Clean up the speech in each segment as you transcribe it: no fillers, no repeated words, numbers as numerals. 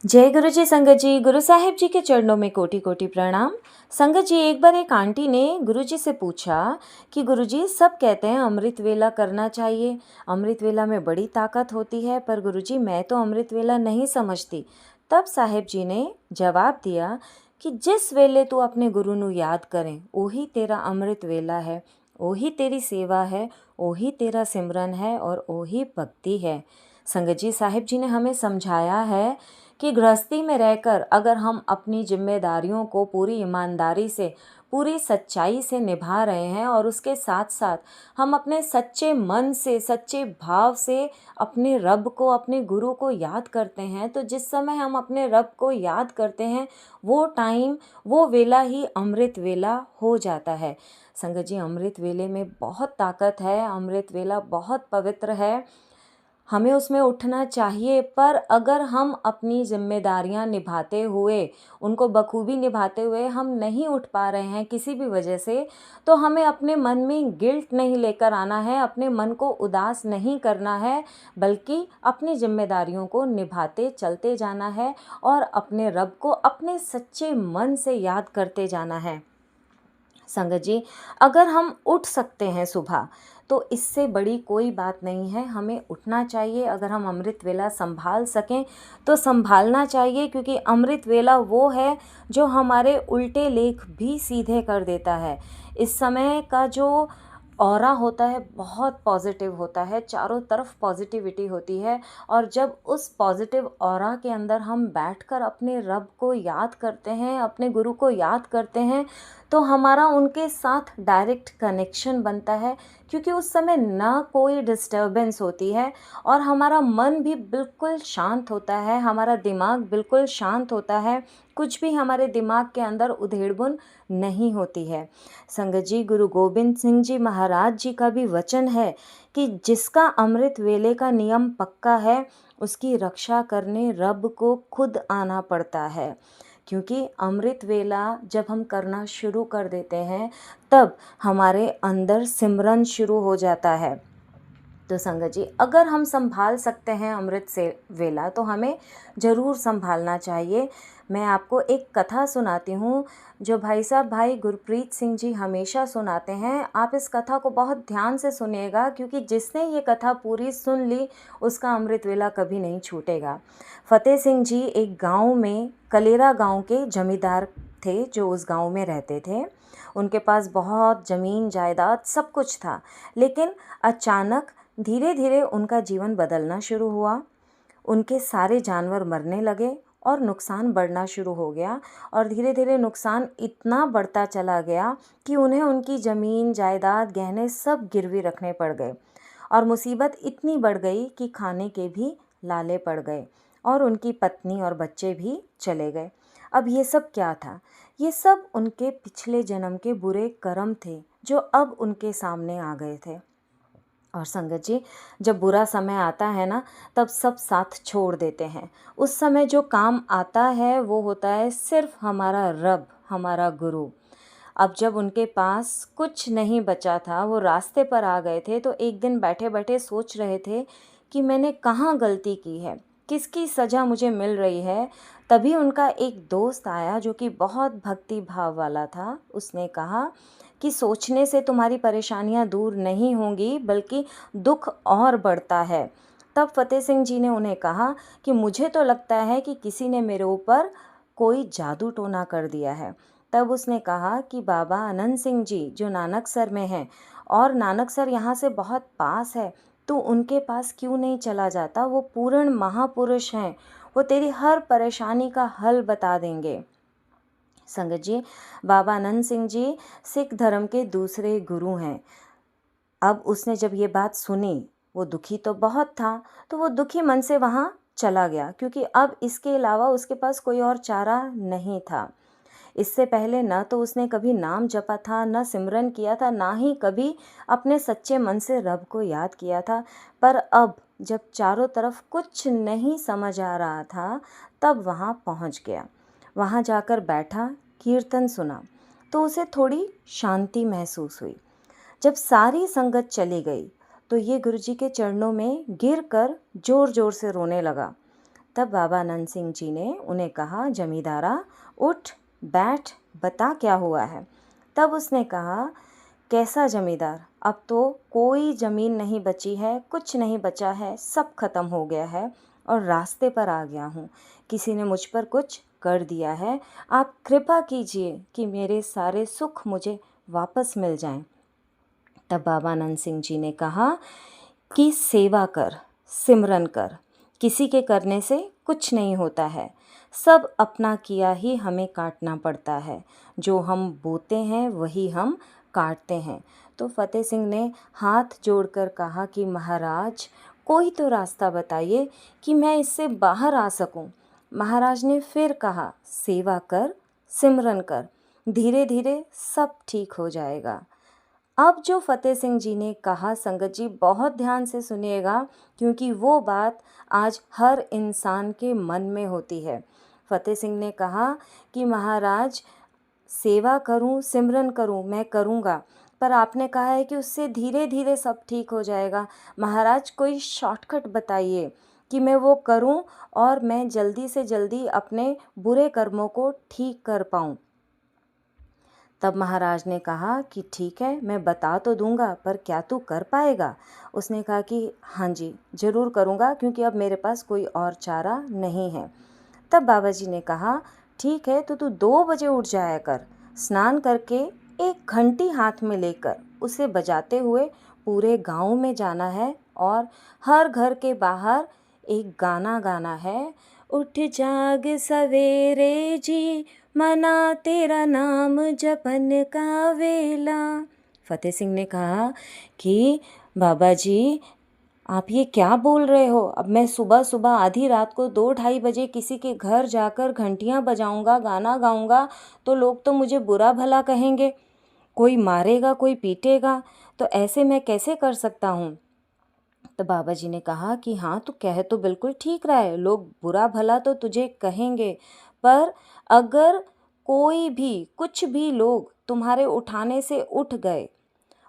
जय गुरु जी। संगत जी, गुरु साहिब जी के चरणों में कोटि कोटि प्रणाम। संगत जी, एक बार एक आंटी ने गुरु जी से पूछा कि गुरु जी, सब कहते हैं अमृत वेला करना चाहिए, अमृत वेला में बड़ी ताकत होती है, पर गुरु जी मैं तो अमृत वेला नहीं समझती। तब साहिब जी ने जवाब दिया कि जिस वेले तू अपने गुरु ਨੂੰ याद करें ਉਹੀ तेरा अमृत वेला है, ਉਹੀ तेरी सेवा है, ਉਹੀ तेरा सिमरन है और ਉਹੀ भक्ति है। संगत जी, साहिब जी ने हमें समझाया है कि गृहस्थी में रहकर अगर हम अपनी जिम्मेदारियों को पूरी ईमानदारी से, पूरी सच्चाई से निभा रहे हैं और उसके साथ साथ हम अपने सच्चे मन से, सच्चे भाव से अपने रब को, अपने गुरु को याद करते हैं, तो जिस समय हम अपने रब को याद करते हैं वो टाइम, वो वेला ही अमृत वेला हो जाता है। संगत जी, अमृत वेले में बहुत ताकत है, अमृत वेला बहुत पवित्र है, हमें उसमें उठना चाहिए। पर अगर हम अपनी जिम्मेदारियां निभाते हुए, उनको बखूबी निभाते हुए हम नहीं उठ पा रहे हैं किसी भी वजह से, तो हमें अपने मन में गिल्ट नहीं लेकर आना है, अपने मन को उदास नहीं करना है, बल्कि अपनी जिम्मेदारियों को निभाते चलते जाना है और अपने रब को अपने सच्चे मन से याद करते जाना है। संगत जी, अगर हम उठ सकते हैं सुबह, तो इससे बड़ी कोई बात नहीं है, हमें उठना चाहिए। अगर हम अमृत वेला संभाल सकें तो संभालना चाहिए, क्योंकि अमृत वेला वो है जो हमारे उल्टे लेख भी सीधे कर देता है। इस समय का जो ऑरा होता है बहुत पॉजिटिव होता है, चारों तरफ पॉजिटिविटी होती है, और जब उस पॉजिटिव ऑरा के अंदर हम बैठकर अपने रब को याद करते हैं, अपने गुरु को याद करते हैं, तो हमारा उनके साथ डायरेक्ट कनेक्शन बनता है, क्योंकि उस समय ना कोई डिस्टर्बेंस होती है और हमारा मन भी बिल्कुल शांत होता है, हमारा दिमाग बिल्कुल शांत होता है, कुछ भी हमारे दिमाग के अंदर उधेड़बुन नहीं होती है। संगत जी, गुरु गोबिंद सिंह जी महाराज जी का भी वचन है कि जिसका अमृत वेले का नियम पक्का है, उसकी रक्षा करने रब को खुद आना पड़ता है। क्योंकि अमृत वेला जब हम करना शुरू कर देते हैं, तब हमारे अंदर सिमरन शुरू हो जाता है। तो संगत जी, अगर हम संभाल सकते हैं अमृत से वेला, तो हमें ज़रूर संभालना चाहिए। मैं आपको एक कथा सुनाती हूँ जो भाई साहब, भाई गुरप्रीत सिंह जी हमेशा सुनाते हैं। आप इस कथा को बहुत ध्यान से सुनिएगा, क्योंकि जिसने ये कथा पूरी सुन ली उसका अमृत वेला कभी नहीं छूटेगा। फतेह सिंह जी एक गांव में, कलेरा गांव के जमींदार थे जो उस गांव में रहते थे। उनके पास बहुत ज़मीन जायदाद सब कुछ था, लेकिन अचानक धीरे धीरे उनका जीवन बदलना शुरू हुआ। उनके सारे जानवर मरने लगे और नुकसान बढ़ना शुरू हो गया, और धीरे धीरे नुकसान इतना बढ़ता चला गया कि उन्हें उनकी ज़मीन जायदाद गहने सब गिरवी रखने पड़ गए, और मुसीबत इतनी बढ़ गई कि खाने के भी लाले पड़ गए, और उनकी पत्नी और बच्चे भी चले गए। अब ये सब क्या था? ये सब उनके पिछले जन्म के बुरे कर्म थे जो अब उनके सामने आ गए थे। और संगत जी, जब बुरा समय आता है ना, तब सब साथ छोड़ देते हैं। उस समय जो काम आता है वो होता है सिर्फ हमारा रब, हमारा गुरु। अब जब उनके पास कुछ नहीं बचा था, वो रास्ते पर आ गए थे, तो एक दिन बैठे बैठे सोच रहे थे कि मैंने कहाँ गलती की है, किसकी सज़ा मुझे मिल रही है। तभी उनका एक दोस्त आया जो कि बहुत भक्ति भाव वाला था। उसने कहा कि सोचने से तुम्हारी परेशानियां दूर नहीं होंगी, बल्कि दुख और बढ़ता है। तब फतेह सिंह जी ने उन्हें कहा कि मुझे तो लगता है कि किसी ने मेरे ऊपर कोई जादू टोना कर दिया है। तब उसने कहा कि बाबा आनंद सिंह जी जो नानकसर में हैं, और नानकसर यहाँ से बहुत पास है, तो उनके पास क्यों नहीं चला जाता? वो पूर्ण महापुरुष हैं, वो तेरी हर परेशानी का हल बता देंगे। संगत जी, बाबा आनंद सिंह जी सिख धर्म के दूसरे गुरु हैं। अब उसने जब ये बात सुनी, वो दुखी तो बहुत था, तो वो दुखी मन से वहाँ चला गया, क्योंकि अब इसके अलावा उसके पास कोई और चारा नहीं था। इससे पहले न तो उसने कभी नाम जपा था, न सिमरन किया था, ना ही कभी अपने सच्चे मन से रब को याद किया था। पर अब जब चारों तरफ कुछ नहीं समझ आ रहा था, तब वहाँ पहुँच गया। वहाँ जाकर बैठा, कीर्तन सुना, तो उसे थोड़ी शांति महसूस हुई। जब सारी संगत चली गई, तो ये गुरुजी के चरणों में गिरकर जोर जोर से रोने लगा। तब बाबा नंद सिंह जी ने उन्हें कहा, जमींदारा उठ बैठ, बता क्या हुआ है। तब उसने कहा, कैसा जमींदार, अब तो कोई ज़मीन नहीं बची है, कुछ नहीं बचा है, सब खत्म हो गया है और रास्ते पर आ गया हूँ। किसी ने मुझ पर कुछ कर दिया है। आप कृपा कीजिए कि मेरे सारे सुख मुझे वापस मिल जाएं। तब बाबा नंद सिंह जी ने कहा कि सेवा कर, सिमरन कर, किसी के करने से कुछ नहीं होता है, सब अपना किया ही हमें काटना पड़ता है, जो हम बोते हैं वही हम काटते हैं। तो फतेह सिंह ने हाथ जोड़कर कहा कि महाराज कोई तो रास्ता बताइए कि मैं इससे बाहर आ सकूं। महाराज ने फिर कहा, सेवा कर, सिमरन कर, धीरे धीरे सब ठीक हो जाएगा। अब जो फतेह सिंह जी ने कहा, संगत जी बहुत ध्यान से सुनिएगा, क्योंकि वो बात आज हर इंसान के मन में होती है। फतेह सिंह ने कहा कि महाराज सेवा करूं, सिमरन करूं, मैं करूंगा, पर आपने कहा है कि उससे धीरे धीरे सब ठीक हो जाएगा। महाराज कोई शॉर्टकट बताइए कि मैं वो करूं और मैं जल्दी से जल्दी अपने बुरे कर्मों को ठीक कर पाऊं। तब महाराज ने कहा कि ठीक है, मैं बता तो दूंगा, पर क्या तू कर पाएगा। उसने कहा कि हाँ जी ज़रूर करूँगा, क्योंकि अब मेरे पास कोई और चारा नहीं है। तब बाबा जी ने कहा, ठीक है तो तू 2 बजे उठ जाया कर, स्नान करके एक घंटी हाथ में लेकर उसे बजाते हुए पूरे गांव में जाना है और हर घर के बाहर एक गाना गाना है, उठ जाग सवेरे जी, मना तेरा नाम जपन का वेला। फतेह सिंह ने कहा कि बाबा जी आप ये क्या बोल रहे हो। अब मैं सुबह सुबह आधी रात को 2-2:30 बजे किसी के घर जाकर घंटियां बजाऊंगा, गाना गाऊंगा, तो लोग तो मुझे बुरा भला कहेंगे, कोई मारेगा, कोई पीटेगा, तो ऐसे मैं कैसे कर सकता हूँ। तो बाबा जी ने कहा कि हाँ तू कह तो बिल्कुल ठीक रहा है, लोग बुरा भला तो तुझे कहेंगे, पर अगर कोई भी कुछ भी लोग तुम्हारे उठाने से उठ गए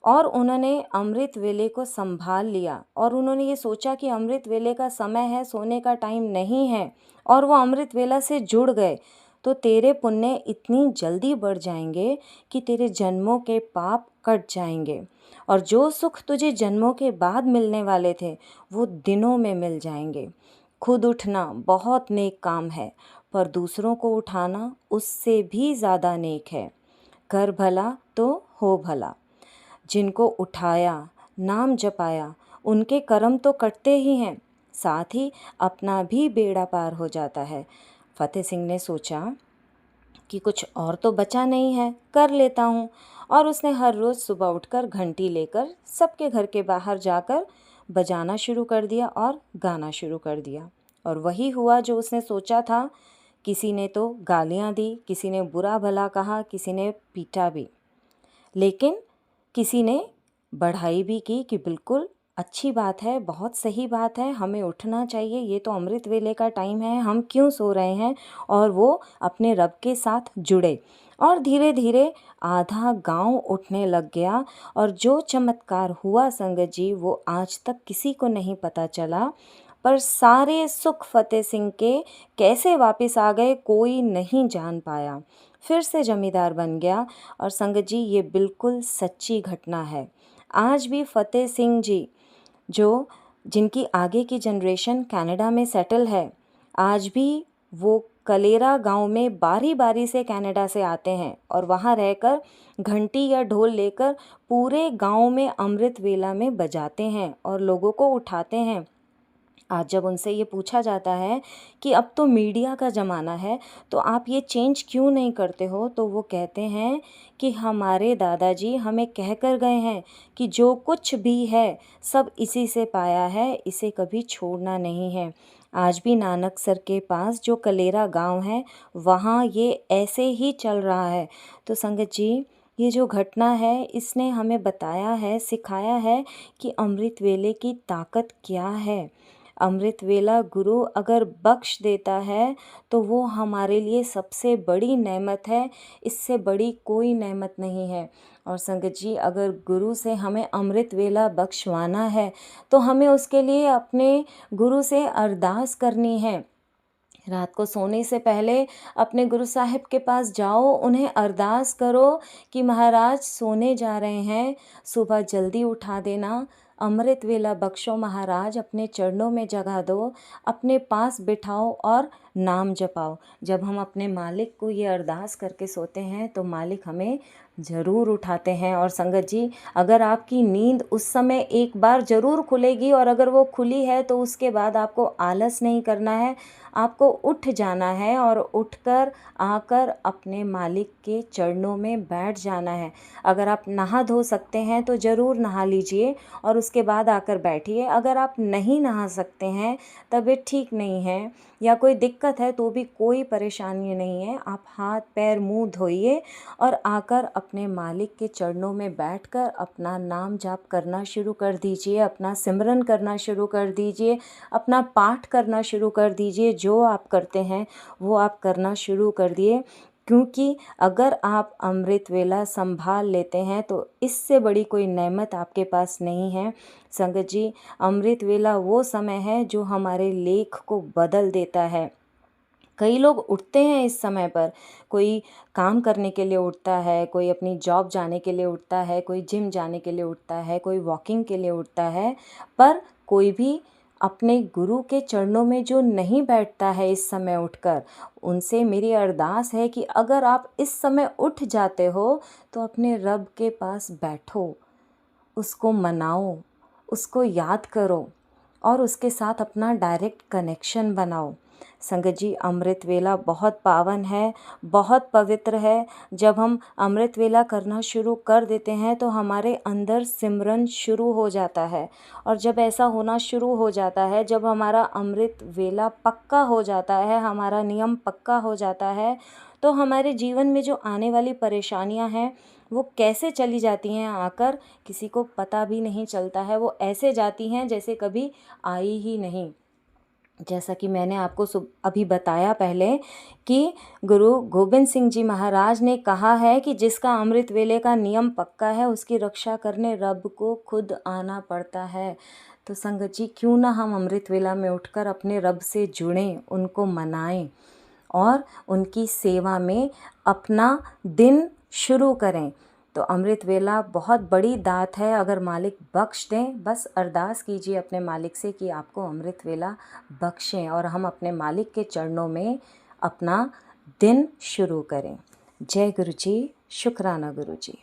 और उन्होंने अमृत वेले को संभाल लिया और उन्होंने ये सोचा कि अमृत वेले का समय है, सोने का टाइम नहीं है, और वो अमृत वेला से जुड़ गए, तो तेरे पुण्य इतनी जल्दी बढ़ जाएंगे कि तेरे जन्मों के पाप कट जाएंगे और जो सुख तुझे जन्मों के बाद मिलने वाले थे वो दिनों में मिल जाएंगे। खुद उठना बहुत नेक काम है, पर दूसरों को उठाना उससे भी ज़्यादा नेक है। कर भला तो हो भला। जिनको उठाया, नाम जपाया, उनके कर्म तो कटते ही हैं, साथ ही अपना भी बेड़ा पार हो जाता है। फतेह सिंह ने सोचा कि कुछ और तो बचा नहीं है, कर लेता हूँ, और उसने हर रोज़ सुबह उठकर घंटी लेकर सबके घर के बाहर जाकर बजाना शुरू कर दिया और गाना शुरू कर दिया। और वही हुआ जो उसने सोचा था। किसी ने तो गालियाँ दी, किसी ने बुरा भला कहा, किसी ने पीटा भी, लेकिन किसी ने बढ़ाई भी की कि बिल्कुल अच्छी बात है, बहुत सही बात है, हमें उठना चाहिए, ये तो अमृत वेले का टाइम है, हम क्यों सो रहे हैं। और वो अपने रब के साथ जुड़े और धीरे धीरे आधा गांव उठने लग गया। और जो चमत्कार हुआ संगत जी, वो आज तक किसी को नहीं पता चला, पर सारे सुख फतेह सिंह के कैसे वापस आ गए कोई नहीं जान पाया। फिर से जमींदार बन गया। और संगत जी ये बिल्कुल सच्ची घटना है। आज भी फतेह सिंह जी जो जिनकी आगे की जनरेशन कनाडा में सेटल है, आज भी वो कलेरा गांव में बारी बारी से कनाडा से आते हैं और वहाँ रहकर घंटी या ढोल लेकर पूरे गांव में अमृत वेला में बजाते हैं और लोगों को उठाते हैं। आज जब उनसे ये पूछा जाता है कि अब तो मीडिया का ज़माना है, तो आप ये चेंज क्यों नहीं करते हो, तो वो कहते हैं कि हमारे दादाजी हमें कह कर गए हैं कि जो कुछ भी है सब इसी से पाया है, इसे कभी छोड़ना नहीं है। आज भी नानकसर के पास जो कलेरा गांव है, वहाँ ये ऐसे ही चल रहा है। तो संगत जी ये जो घटना है, इसने हमें बताया है, सिखाया है कि अमृत वेले की ताकत क्या है। अमृत वेला गुरु अगर बख्श देता है तो वो हमारे लिए सबसे बड़ी नेमत है, इससे बड़ी कोई नेमत नहीं है। और संगत जी अगर गुरु से हमें अमृत वेला बख्शवाना है तो हमें उसके लिए अपने गुरु से अरदास करनी है रात को सोने से पहले अपने गुरु साहिब के पास जाओ, उन्हें अरदास करो कि महाराज सोने जा रहे हैं, सुबह जल्दी उठा देना, अमृत वेला बख्शो महाराज, अपने चरणों में जगह दो, अपने पास बिठाओ और नाम जपाओ। जब हम अपने मालिक को ये अरदास करके सोते हैं तो मालिक हमें ज़रूर उठाते हैं। और संगत जी, अगर आपकी नींद उस समय एक बार ज़रूर खुलेगी, और अगर वो खुली है तो उसके बाद आपको आलस नहीं करना है, आपको उठ जाना है और उठकर आकर अपने मालिक के चरणों में बैठ जाना है। अगर आप नहा धो सकते हैं तो ज़रूर नहा लीजिए और उसके बाद आकर बैठिए। अगर आप नहीं नहा सकते हैं, तबीयत ठीक नहीं है या कोई दिक्कत है, तो भी कोई परेशानी नहीं है, आप हाथ पैर मुंह धोइए और आकर अपने मालिक के चरणों में बैठकर अपना नाम जाप करना शुरू कर दीजिए, अपना सिमरन करना शुरू कर दीजिए, अपना पाठ करना शुरू कर दीजिए। जो आप करते हैं वो आप करना शुरू कर दिए, क्योंकि अगर आप अमृत वेला संभाल लेते हैं तो इससे बड़ी कोई नेमत आपके पास नहीं है। संगत जी, अमृत वेला वो समय है जो हमारे लेख को बदल देता है। कई लोग उठते हैं इस समय पर, कोई काम करने के लिए उठता है, कोई अपनी जॉब जाने के लिए उठता है, कोई जिम जाने के लिए उठता है, कोई वॉकिंग के लिए उठता है, पर कोई भी अपने गुरु के चरणों में जो नहीं बैठता है इस समय उठकर, उनसे मेरी अरदास है कि अगर आप इस समय उठ जाते हो तो अपने रब के पास बैठो, उसको मनाओ, उसको याद करो और उसके साथ अपना डायरेक्ट कनेक्शन बनाओ। संगत जी, अमृत वेला बहुत पावन है, बहुत पवित्र है। जब हम अमृत वेला करना शुरू कर देते हैं तो हमारे अंदर सिमरन शुरू हो जाता है, और जब ऐसा होना शुरू हो जाता है, जब हमारा अमृत वेला पक्का हो जाता है, हमारा नियम पक्का हो जाता है, तो हमारे जीवन में जो आने वाली परेशानियां हैं वो कैसे चली जाती हैं आकर, किसी को पता भी नहीं चलता है। वो ऐसे जाती हैं जैसे कभी आई ही नहीं। जैसा कि मैंने आपको अभी बताया पहले कि गुरु गोबिंद सिंह जी महाराज ने कहा है कि जिसका अमृत वेले का नियम पक्का है, उसकी रक्षा करने रब को खुद आना पड़ता है। तो संगत जी, क्यों ना हम अमृत वेला में उठकर अपने रब से जुड़ें, उनको मनाएं और उनकी सेवा में अपना दिन शुरू करें। तो अमृत वेला बहुत बड़ी दात है, अगर मालिक बख्श दें, बस अरदास कीजिए अपने मालिक से कि आपको अमृत वेला बख्शें और हम अपने मालिक के चरणों में अपना दिन शुरू करें। जय गुरु जी, शुक्राना गुरु जी।